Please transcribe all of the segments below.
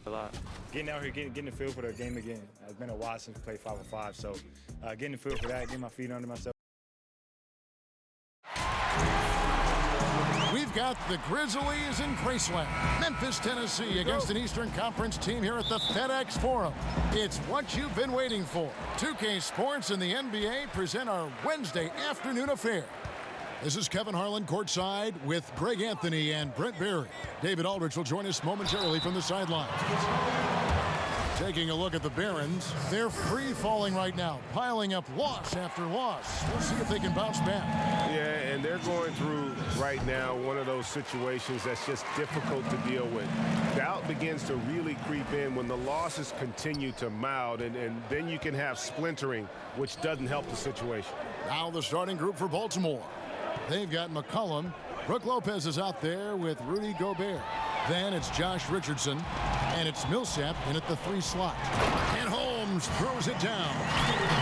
A lot. Getting out here, getting the feel for the game again. It's been a while since we played 5-on-5, so getting the feel for that, getting my feet under myself. We've got the Grizzlies in Graceland, Memphis, Tennessee, against an Eastern Conference team here at the FedEx Forum. It's what you've been waiting for. 2K Sports and the NBA present our Wednesday afternoon affair. This is Kevin Harlan courtside with Greg Anthony and Brent Barry. David Aldridge will join us momentarily from the sidelines. Taking a look at the Barons, they're free-falling right now, piling up loss after loss. We'll see if they can bounce back. Yeah, and they're going through right now one of those situations that's just difficult to deal with. Doubt begins to really creep in when the losses continue to mount, and then you can have splintering, which doesn't help the situation. Now the starting group for Baltimore. They've got McCollum. Brooke Lopez is out there with Rudy Gobert. Then it's Josh Richardson, and it's Millsap in at the 3 slot. And Holmes throws it down.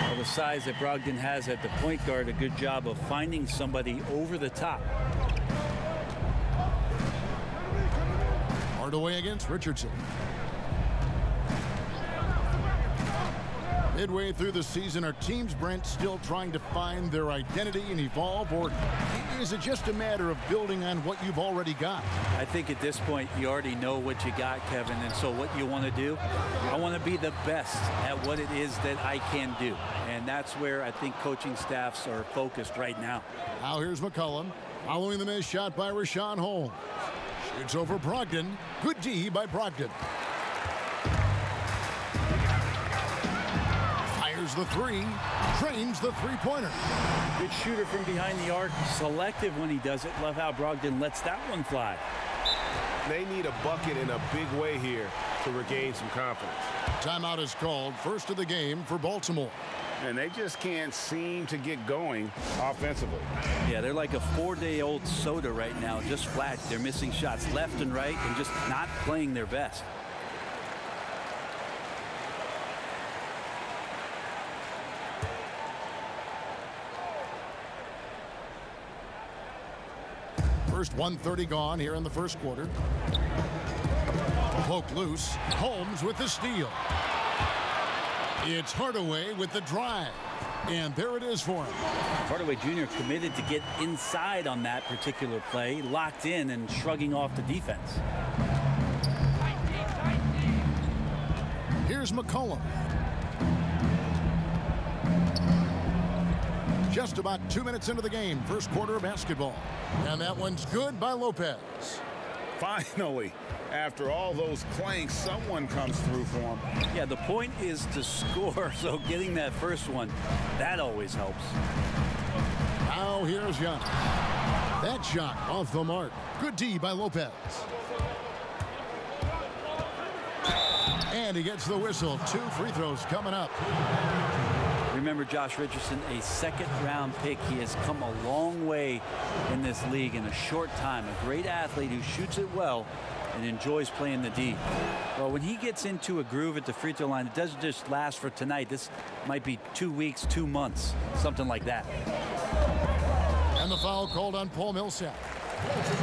Well, the size that Brogdon has at the point guard, a good job of finding somebody over the top. Hardaway against Richardson. Midway through the season, are teams, Brent, still trying to find their identity and evolve, or is it just a matter of building on what you've already got? I think at this point you already know what you got, Kevin, and so what you want to do, I want to be the best at what it is that I can do, and that's where I think coaching staffs are focused right now. Now here's McCollum, following the missed shot by Rashawn Holmes. Shoots over Brogdon. Good D by Brogdon. The 3, trains the 3-pointer. Good shooter from behind the arc, selective when he does it. Love how Brogdon lets that one fly. They need a bucket in a big way here to regain some confidence. Timeout is called, first of the game for Baltimore. And they just can't seem to get going offensively. Yeah, they're like a 4-day-old soda right now, just flat. They're missing shots left and right and just not playing their best. First 1:30 gone here in the first quarter. Poke loose. Holmes with the steal. It's Hardaway with the drive. And there it is for him. Hardaway Jr. committed to get inside on that particular play, locked in and shrugging off the defense. Here's McCollum. Just about 2 minutes into the game, first quarter of basketball. And that one's good by Lopez. Finally, after all those clanks, someone comes through for him. Yeah, the point is to score, so getting that first one, that always helps. Now here's Giannis. That shot off the mark. Good D by Lopez. And he gets the whistle. 2 free throws coming up. Remember Josh Richardson, a second-round pick. He has come a long way in this league in a short time. A great athlete who shoots it well and enjoys playing the D. Well, when he gets into a groove at the free throw line, it doesn't just last for tonight. This might be 2 weeks, 2 months, something like that. And the foul called on Paul Millsap.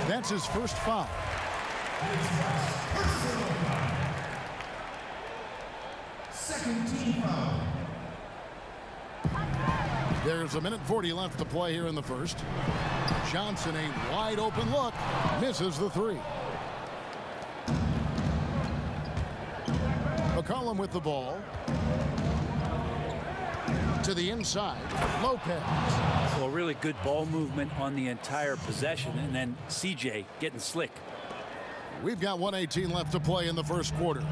That's his first foul. Second team foul. There's 1:40 left to play here in the first. Johnson, a wide open look, misses the 3. McCollum with the ball. To the inside, Lopez. Well, really good ball movement on the entire possession, and then CJ getting slick. We've got 1:18 left to play in the first quarter.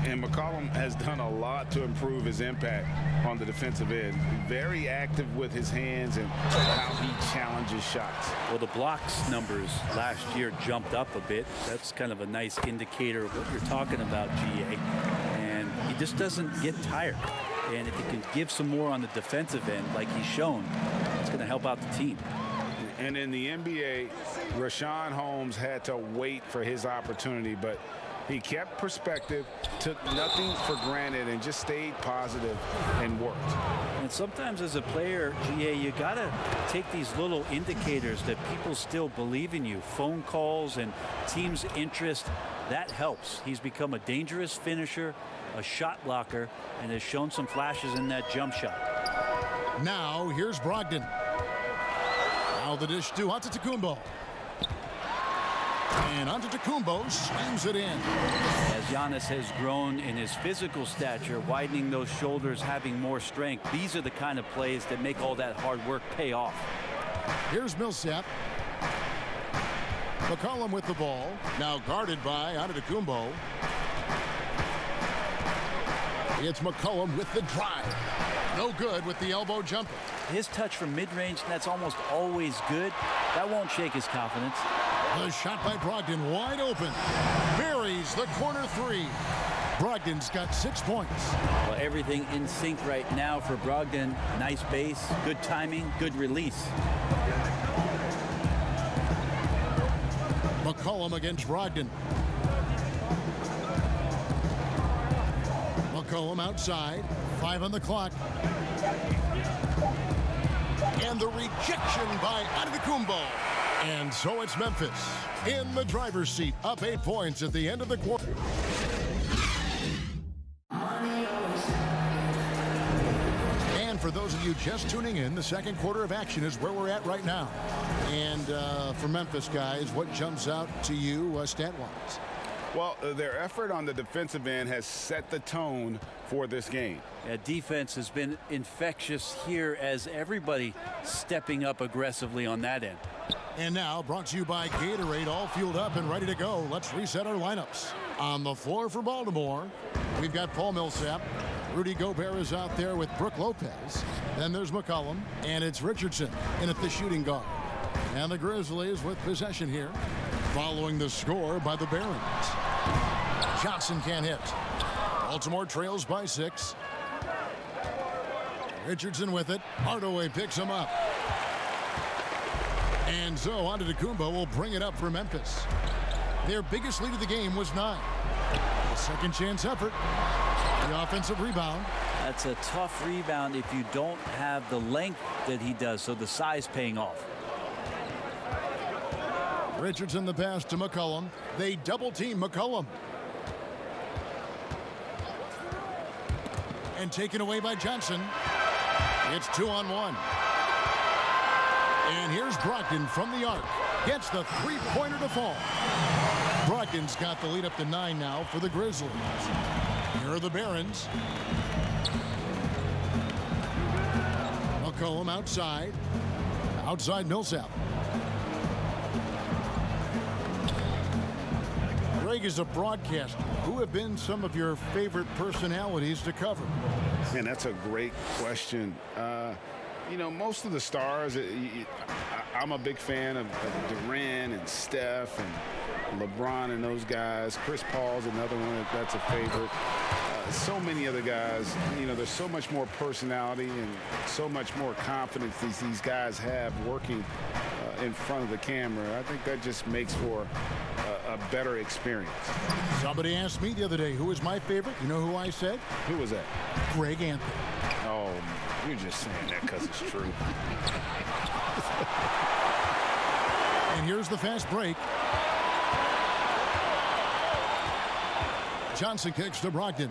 And McCollum has done a lot to improve his impact on the defensive end. Very active with his hands and how he challenges shots. Well, the blocks numbers last year jumped up a bit. That's kind of a nice indicator of what you're talking about, GA. And he just doesn't get tired. And if he can give some more on the defensive end like he's shown, it's going to help out the team. And in the NBA, Rashawn Holmes had to wait for his opportunity, but he kept perspective, took nothing for granted, and just stayed positive and worked. And sometimes as a player, GA, you got to take these little indicators that people still believe in you. Phone calls and team's interest. That helps. He's become a dangerous finisher, a shot blocker, and has shown some flashes in that jump shot. Now here's Brogdon. Now the dish to Antetokounmpo. And Antetokounmpo slams it in. As Giannis has grown in his physical stature, widening those shoulders, having more strength, these are the kind of plays that make all that hard work pay off. Here's Millsap. McCollum with the ball. Now guarded by Antetokounmpo. It's McCollum with the drive. No good with the elbow jumper. His touch from mid-range, that's almost always good. That won't shake his confidence. The shot by Brogdon wide open. Buries the corner three. Brogdon's got 6 points. Well, everything in sync right now for Brogdon. Nice base, good timing, good release. McCollum against Brogdon. McCollum outside. 5 on the clock. And the rejection by Antetokounmpo. And so it's Memphis in the driver's seat, up 8 points at the end of the quarter. And for those of you just tuning in, the second quarter of action is where we're at right now. And for Memphis, guys, what jumps out to you stat-wise? Well, their effort on the defensive end has set the tone for this game. Yeah, defense has been infectious here as everybody stepping up aggressively on that end. And now, brought to you by Gatorade, all fueled up and ready to go. Let's reset our lineups. On the floor for Baltimore, we've got Paul Millsap. Rudy Gobert is out there with Brook Lopez. Then there's McCollum, and it's Richardson in at the shooting guard. And the Grizzlies with possession here, following the score by the Barons. Johnson can't hit. Baltimore trails by 6. Richardson with it. Hardaway picks him up. And so Antetokounmpo will bring it up for Memphis. Their biggest lead of the game was 9. A second chance effort. The offensive rebound. That's a tough rebound if you don't have the length that he does, so the size paying off. Richardson the pass to McCollum. They double team McCollum. And taken away by Johnson. It's 2-on-1. And here's Brogdon from the arc. Gets the three-pointer to fall. Brogdon's got the lead up to 9 now for the Grizzlies. Here are the Barons. McCollum outside. Outside Millsap. Greg is a broadcaster. Who have been some of your favorite personalities to cover? Man, that's a great question. You know, most of the stars, I'm a big fan of Durant and Steph and LeBron and those guys. Chris Paul's another one that's a favorite. So many other guys, you know, there's so much more personality and so much more confidence these guys have working in front of the camera. I think that just makes for a better experience. Somebody asked me the other day, who was my favorite? You know who I said? Who was that? Greg Anthony. Oh, you're just saying that because it's true. And here's the fast break. Johnson kicks to Brogdon.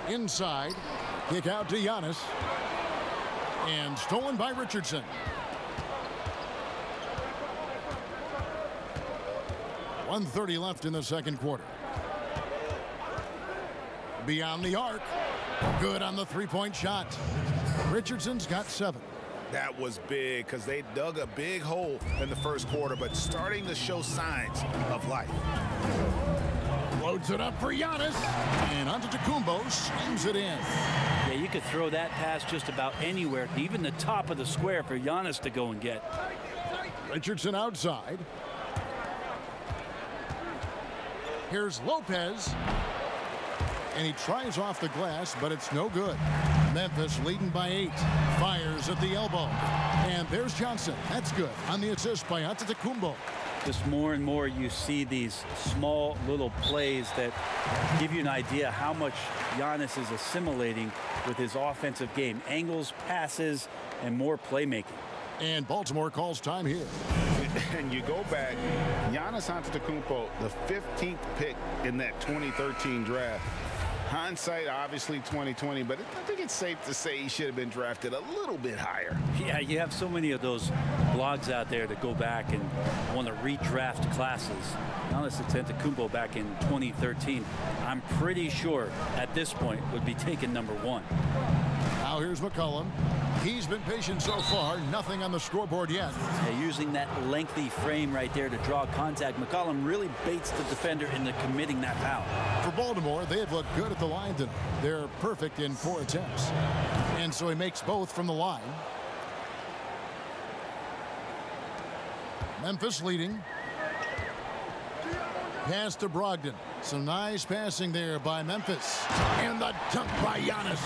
Inside. Kick out to Giannis. And stolen by Richardson. .130 left in the second quarter. Beyond the arc. Good on the three-point shot. Richardson's got 7. That was big because they dug a big hole in the first quarter, but starting to show signs of life. Loads it up for Giannis. And Antetokounmpo slams it in. Yeah, you could throw that pass just about anywhere, even the top of the square for Giannis to go and get. Richardson outside. Here's Lopez. And he tries off the glass, but it's no good. Memphis leading by 8. Fires at the elbow. And there's Johnson. That's good on the assist by Antetokounmpo. Just more and more you see these small little plays that give you an idea how much Giannis is assimilating with his offensive game. Angles, passes, and more playmaking. And Baltimore calls time here. And you go back, Giannis Antetokounmpo, the 15th pick in that 2013 draft. Hindsight, obviously 2020, but I think it's safe to say he should have been drafted a little bit higher. Yeah, you have so many of those blogs out there that go back and want to redraft classes. Giannis Antetokounmpo back in 2013, I'm pretty sure at this point would be taken number 1. Now here's McCollum. He's been patient so far. Nothing on the scoreboard yet. Yeah, using that lengthy frame right there to draw contact, McCollum really baits the defender into committing that foul. For Baltimore, they have looked good at the line tonight. They're perfect in 4 attempts. And so he makes both from the line. Memphis leading. Pass to Brogdon. Some nice passing there by Memphis. And the dunk by Giannis.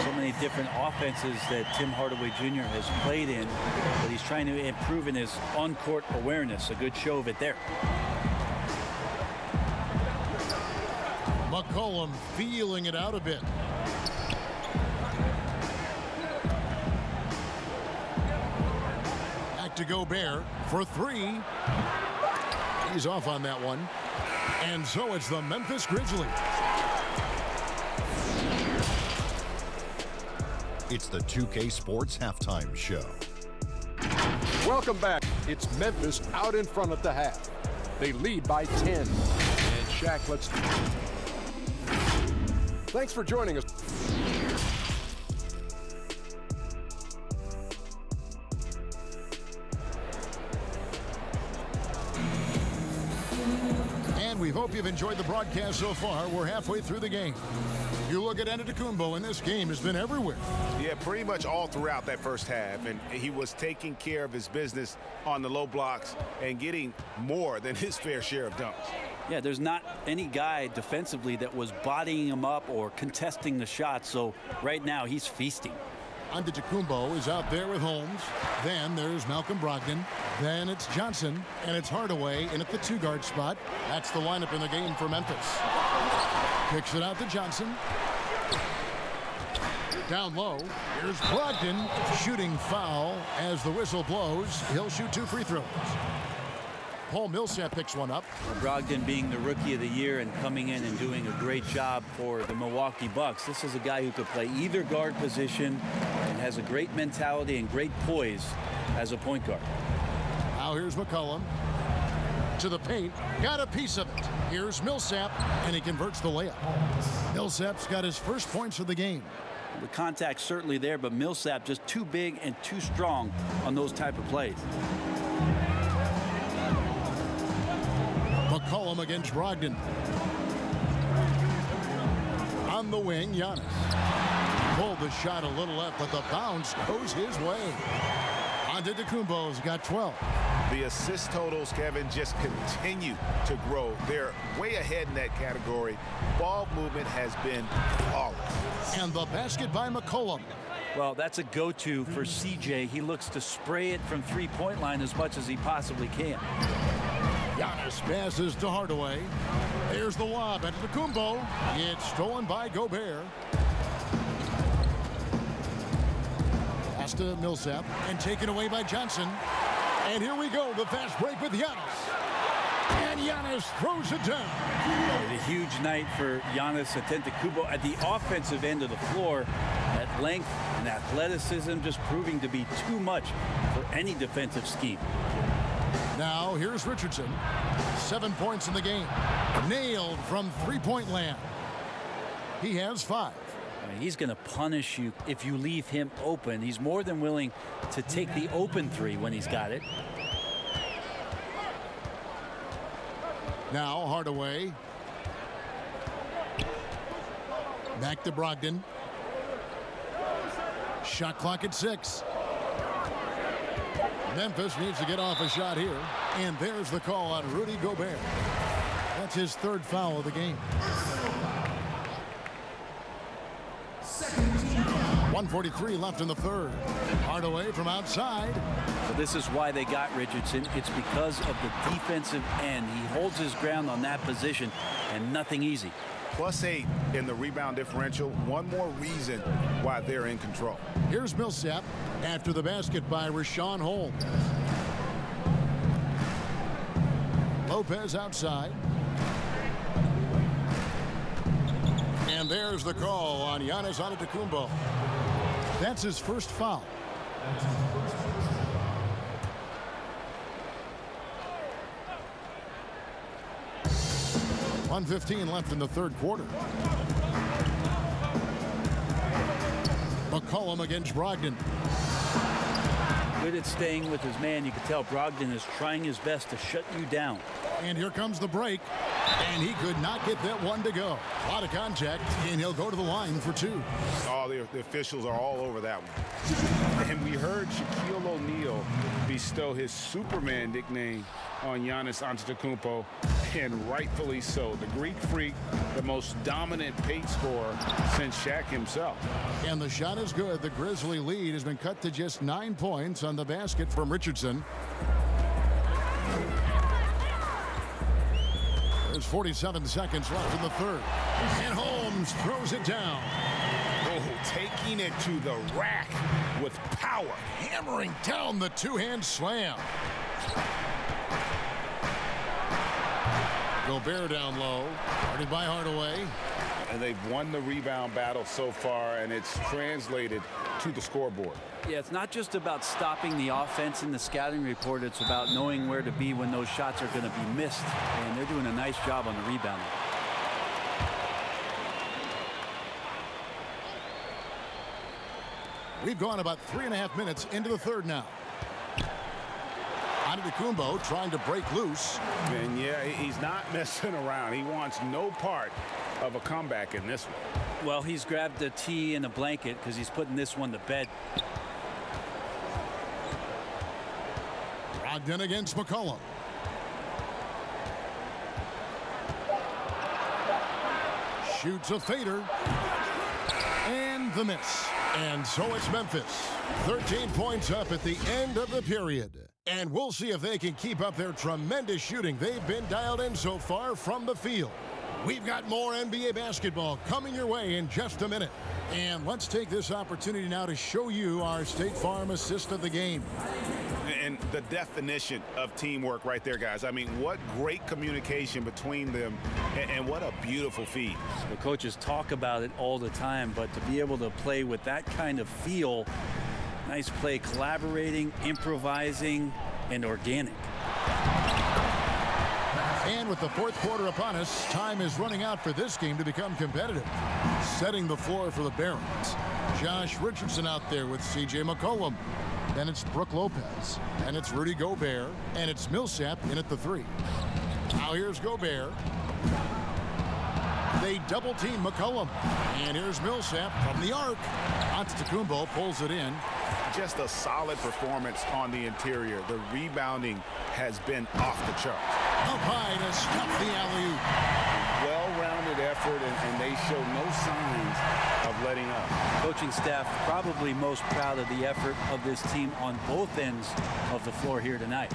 So many different offenses that Tim Hardaway Jr. has played in, but he's trying to improve in his on-court awareness. A good show of it there. McCollum feeling it out a bit. Back to Gobert for 3. He's off on that one. And so it's the Memphis Grizzlies. It's the 2K Sports Halftime Show. Welcome back. It's Memphis out in front at the half. They lead by 10. And Shaq, Thanks for joining us. We hope you've enjoyed the broadcast so far. We're halfway through the game. You look at Antetokounmpo, and this game has been everywhere. Yeah, pretty much all throughout that first half. And he was taking care of his business on the low blocks and getting more than his fair share of dunks. Yeah, there's not any guy defensively that was bodying him up or contesting the shot. So right now he's feasting. Antetokounmpo is out there with Holmes. Then there's Malcolm Brogdon. Then it's Johnson, and it's Hardaway in at the 2-guard spot. That's the lineup in the game for Memphis. Kicks it out to Johnson. Down low, here's Brogdon. Shooting foul as the whistle blows. He'll shoot 2 free throws. Paul Millsap picks one up. Brogdon being the rookie of the year and coming in and doing a great job for the Milwaukee Bucks. This is a guy who could play either guard position and has a great mentality and great poise as a point guard. Now here's McCollum to the paint. Got a piece of it. Here's Millsap, and he converts the layup. Millsap's got his first points of the game. The contact's certainly there, but Millsap just too big and too strong on those type of plays. McCollum against Brogdon. On the wing, Giannis. Pulled the shot a little left, but the bounce goes his way. Antetokounmpo's got 12. The assist totals, Kevin, just continue to grow. They're way ahead in that category. Ball movement has been flawless. And the basket by McCollum. Well, that's a go-to for CJ. He looks to spray it from three-point line as much as he possibly can. Giannis passes to Hardaway. There's the lob at Antetokounmpo. It's stolen by Gobert. Pass to Millsap and taken away by Johnson. And here we go, the fast break with Giannis. And Giannis throws it down. A huge night for Giannis Antetokounmpo at the offensive end of the floor. That length and athleticism just proving to be too much for any defensive scheme. Now here's Richardson. 7 points in the game. Nailed from three-point land. He has 5. He's going to punish you if you leave him open. He's more than willing to take the open 3 when he's got it. Now Hardaway. Back to Brogdon. Shot clock at 6. Memphis needs to get off a shot here. And there's the call on Rudy Gobert. That's his 3rd foul of the game. 1:43 left in the 3rd. Hardaway from outside. Well, this is why they got Richardson. It's because of the defensive end. He holds his ground on that position, and nothing easy. +8 in the rebound differential. One more reason why they're in control. Here's Millsap after the basket by Rashawn Holmes. Lopez outside. And there's the call on Giannis Antetokounmpo. That's his first foul. 1:15 left in the third quarter. McCollum against Brogdon. Good at staying with his man. You can tell Brogdon is trying his best to shut you down. And here comes the break. And he could not get that one to go. A lot of contact, and he'll go to the line for two. Oh, the officials are all over that one. And we heard Shaquille O'Neal bestow his Superman nickname on Giannis Antetokounmpo, and rightfully so. The Greek Freak, the most dominant paint scorer since Shaq himself. And the shot is good. The Grizzly lead has been cut to just 9 points on the basket from Richardson. There's 47 seconds left in the third. And Holmes throws it down. Oh, taking it to the rack with power. Hammering down the two-hand slam. Gobert down low. Guarded by Hardaway. And they've won the rebound battle so far, and it's translated to the scoreboard. Yeah, it's not just about stopping the offense in the scouting report. It's about knowing where to be when those shots are going to be missed. And they're doing a nice job on the rebounding. We've gone about 3.5 minutes into the third now. Antetokounmpo trying to break loose. And yeah, he's not messing around. He wants no part of a comeback in this one. Well, he's grabbed a tee and a blanket because he's putting this one to bed. Brogdon against McCollum. Shoots a fader. And the miss. And so it's Memphis. 13 points up at the end of the period. And we'll see if they can keep up their tremendous shooting. They've been dialed in so far from the field. We've got more NBA basketball coming your way in just a minute. And let's take this opportunity now to show you our State Farm assist of the game. And the definition of teamwork right there, guys. I mean, what great communication between them, and what a beautiful feed. The coaches talk about it all the time, but to be able to play with that kind of feel, nice play, collaborating, improvising, and organic. And with the fourth quarter upon us, time is running out for this game to become competitive. Setting the floor for the Barons. Josh Richardson out there with C.J. McCollum. Then it's Brook Lopez. And it's Rudy Gobert. And it's Millsap in at the three. Now here's Gobert. They double team McCollum. And here's Millsap from the arc. Antetokounmpo pulls it in. Just a solid performance on the interior. The rebounding has been off the charts. Up high to stuff the alley-oop. Well-rounded effort, and they show no signs of letting up. Coaching staff probably most proud of the effort of this team on both ends of the floor here tonight.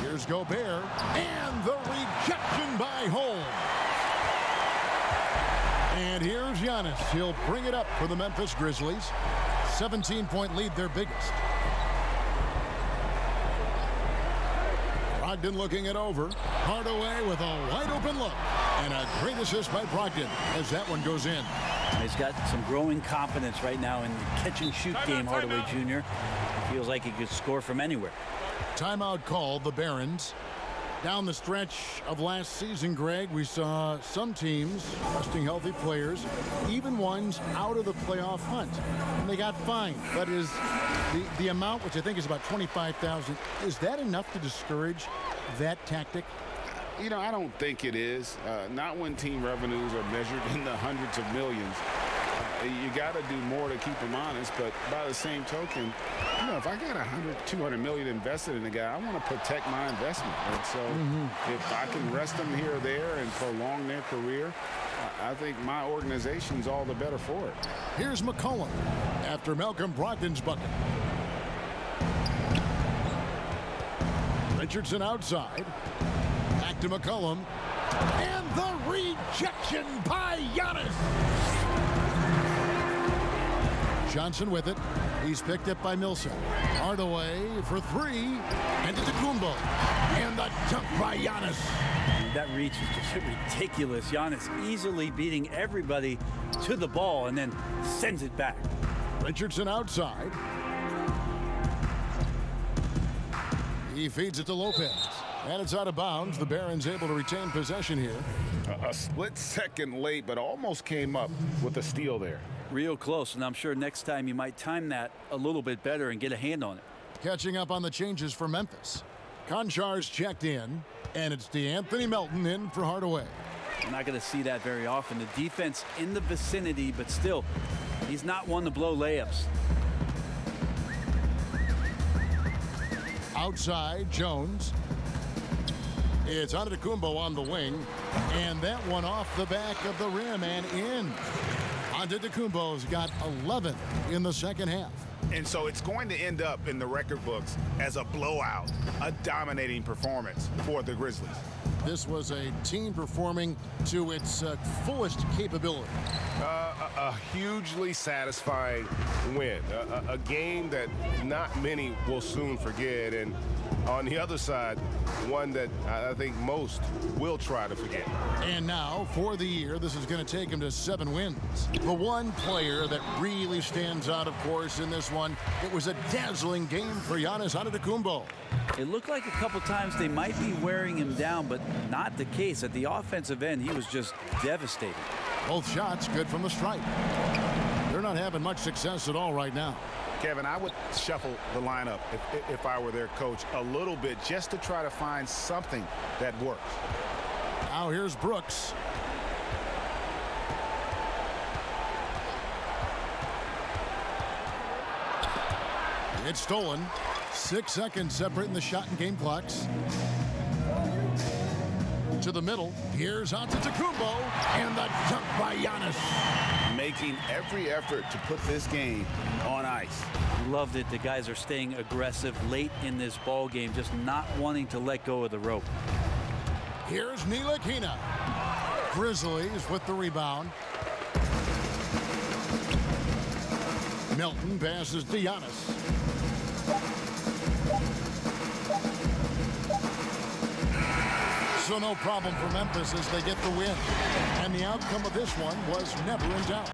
Here's Gobert, and the rejection by Holmes. And here's Giannis. He'll bring it up for the Memphis Grizzlies. 17-point lead, their biggest. Brogdon looking it over. Hardaway with a wide-open look. And a great assist by Brogdon as that one goes in. He's got some growing confidence right now in the catch-and-shoot game, Hardaway Jr. Feels like he could score from anywhere. Timeout called, the Barons. Down the stretch of last season, Greg, we saw some teams resting healthy players, even ones out of the playoff hunt. And they got fined. But is the amount, which I think is about $25,000, is that enough to discourage that tactic? You know, I don't think it is. Not when team revenues are measured in the hundreds of millions. You got to do more to keep them honest, but by the same token, you know, if I got $200 million invested in a guy, I want to protect my investment. And so if I can rest them here or there and prolong their career, I think my organization's all the better for it. Here's McCollum after Malcolm Brogdon's bucket. Richardson outside. Back to McCollum. And the rejection by Giannis. Johnson with it. He's picked up by Millsap. Hardaway for three. And to Kumbo. And the dunk by Giannis. That reach is just ridiculous. Giannis easily beating everybody to the ball and then sends it back. Richardson outside. He feeds it to Lopez. And it's out of bounds. The Barons able to retain possession here. A split second late, but almost came up with a steal there. Real close, and I'm sure next time you might time that a little bit better and get a hand on it. Catching up on the changes for Memphis. Konchar's checked in, and it's DeAnthony Melton in for Hardaway. You're not going to see that very often. The defense in the vicinity, but still, he's not one to blow layups. Outside, Jones. It's Antetokounmpo on the wing, and that one off the back of the rim and in. Antetokounmpo's got 11 in the second half. And so it's going to end up in the record books as a blowout, a dominating performance for the Grizzlies. This was a team performing to its fullest capability. A hugely satisfying win. A game that not many will soon forget. And on the other side, one that I think most will try to forget. And now, for the year, this is going to take him to 7 wins. The one player that really stands out, of course, in this one, it was a dazzling game for Giannis Antetokounmpo. It looked like a couple times they might be wearing him down, but not the case. At the offensive end, he was just devastating. Both shots good from the stripe. They're not having much success at all right now. Kevin, I would shuffle the lineup if I were their coach a little bit just to try to find something that works. Now here's Brooks. It's stolen. 6 seconds separating the shot and game clocks. To the middle. Here's Antetokounmpo, and the dunk by Giannis. Making every effort to put this game on ice. Loved it. The guys are staying aggressive late in this ball game, just not wanting to let go of the rope. Here's Ntilikina. Grizzlies with the rebound. Melton passes to Giannis. So no problem for Memphis as they get the win. And the outcome of this one was never in doubt.